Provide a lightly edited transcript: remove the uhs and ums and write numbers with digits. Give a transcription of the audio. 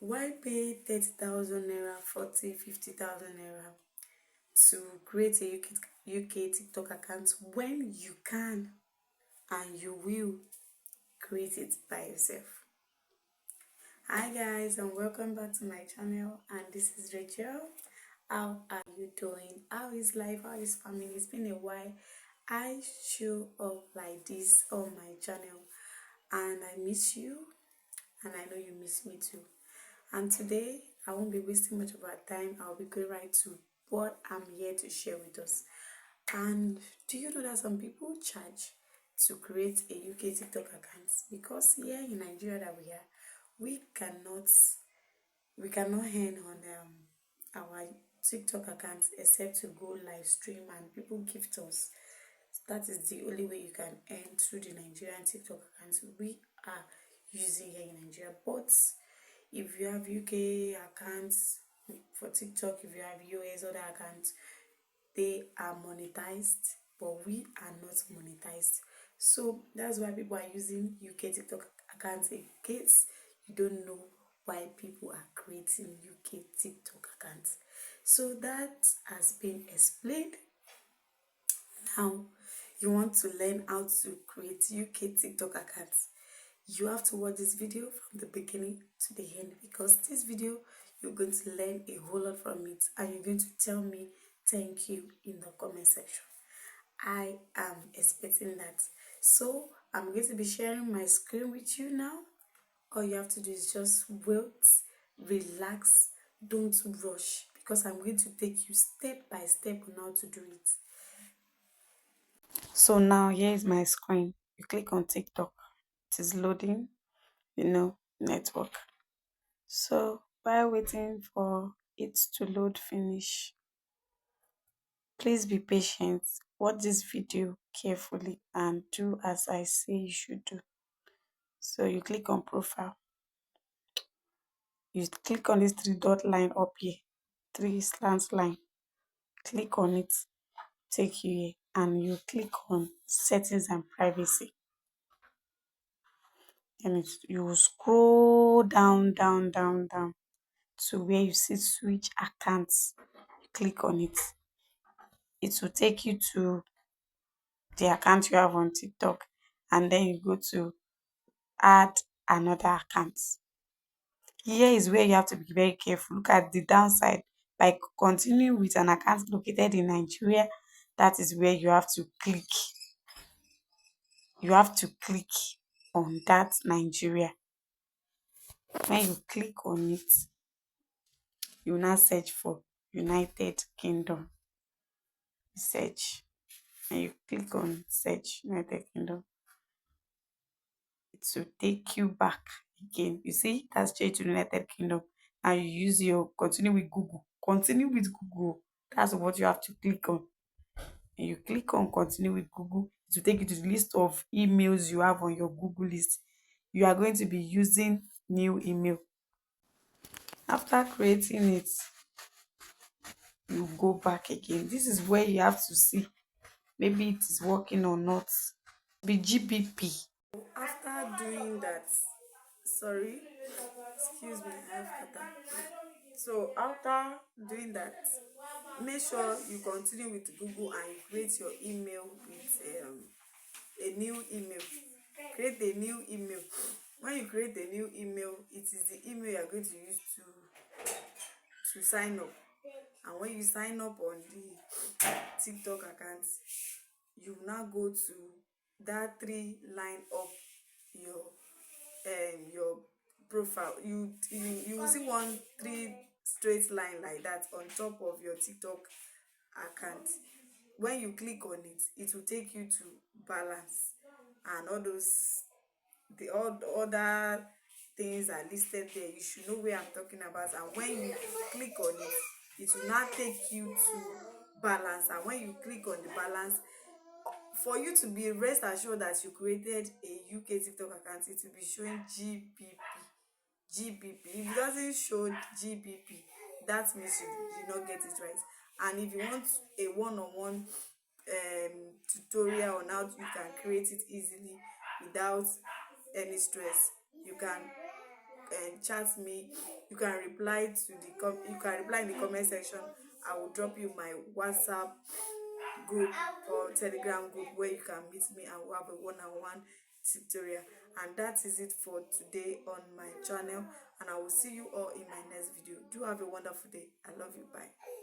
Why pay 30,000 naira, 40, 50,000 naira to create a UK TikTok account when you can and you will create it by yourself? Hi guys, and welcome back to my channel, and this is Rachel. How are you doing? How is life? How is family? It's been a while. I show up like this on my channel, and I miss you, and I know you miss me too. And today I won't be wasting much of our time. I'll be going right to what I'm here to share with us. And do you know that some people charge to create a UK TikTok account? Because here in Nigeria that we cannot we cannot earn on our TikTok accounts except to go live stream and people gift us. That is the only way you can earn through the Nigerian TikTok accounts we are using here in Nigeria. But if you have UK accounts for TikTok, if you have US other accounts, they are monetized, but we are not monetized. So that's why people are using UK TikTok accounts. In case you don't know why people are creating UK TikTok accounts, so that has been explained. Now you want to learn how to create UK TikTok accounts. You have to watch this video from the beginning to the end, because this video you're going to learn a whole lot from it, and you're going to tell me thank you in the comment section. I am expecting that. So I'm going to be sharing my screen with you now. All you have to do is just wait, relax, don't rush, because I'm going to take you step by step on how to do it. So now here is my screen. You click on TikTok. It is loading, network. So while waiting for it to load finish, please be patient. Watch this video carefully and do as I say you should do. So you click on profile. You click on this three dot line up here, three slant line. Click on it, take you here, and you click on settings and privacy. And you will scroll down, down, down, down to where you see switch accounts. Click on it. It will take you to the account you have on TikTok, and then you go to add another account. Here is where you have to be very careful. Look at the downside. By continuing with an account located in Nigeria, that is where you have to click. You have to click on that Nigeria. When you click on it, you now search for United Kingdom. Search. And you click on search United Kingdom. It will take you back again. You see, that's straight to United Kingdom. And you use your continue with Google. Continue with Google. That's what you have to click on. And you click on continue with Google. It will take you to the list of emails you have on your Google list. You are going to be using new email. After creating it, you go back again. This is where you have to see maybe it is working or not. Be GBP. After doing that, sorry, excuse me, I have kata. So after doing that, make sure you continue with Google and you create your email with a new email. Create a new email. When you create a new email, it is the email you are going to use to sign up. And when you sign up on the TikTok account, you now go to that three line up your profile. You will see one three straight line like that on top of your TikTok account. When you click on it, it will take you to balance, and all the other things are listed there. You should know where I'm talking about. And when you click on it, it will now take you to balance. And when you click on the balance, for you to be rest assured that you created a UK TikTok account, it will be showing GBP. If it doesn't show GBP, that means you did not get it right. And if you want a one-on-one tutorial on how you can create it easily without any stress, you can chat me, you can reply to the you can reply in the comment section. I will drop you my WhatsApp group or Telegram group where you can meet me and we'll have a one-on-one tutorial. And that is it for today on my channel, and I will see you all in my next video. Do have a wonderful day. I love you. Bye.